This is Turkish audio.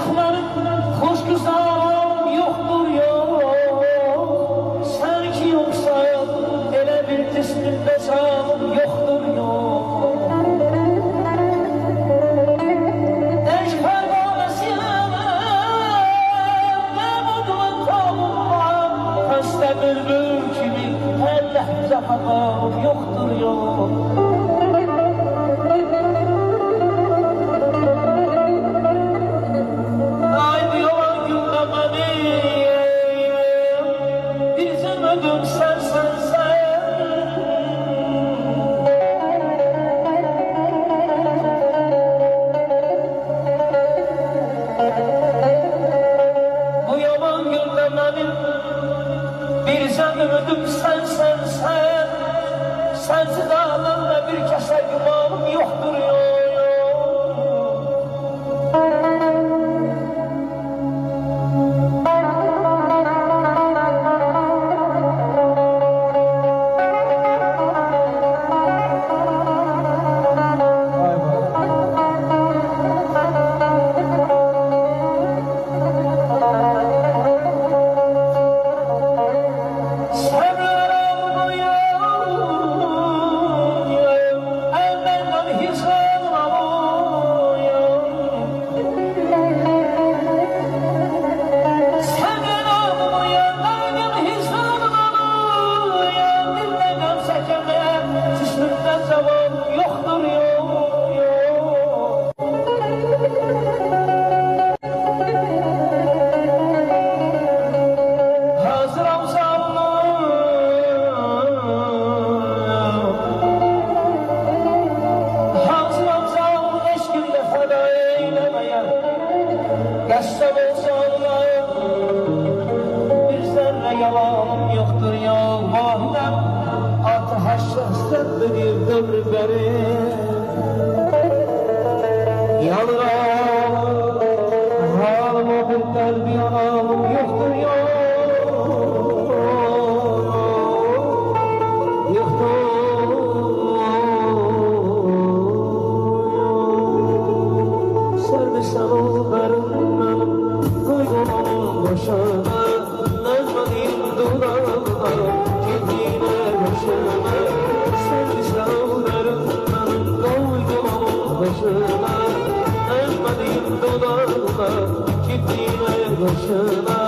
aşıkların hoş güzel yoktur yok. Sen ki yoksa ele bir cisminde canım yoktur yok. Eşk pervanesine ne mutlu tavuklar, hasta bülbül gibi her lehze havam yoktur yok. Bu yaman günde benim bir sen ümidim sen. Sensiz alemde bir kese gümanım yoktur yok. Qəssab olsanlar bir zərrə yalanım yoxdur ya vahidəm. Artı həşşəhsən bir dövr bəri yanıram, halıma bir qəlbi yanalım yoxdur ya. Sərmisən ollarından koyduğum başına, necmanim dudağına, gittiğine başına. Sərmisən ollarından koyduğum başına, necmanim dudağına, gittiğine başına.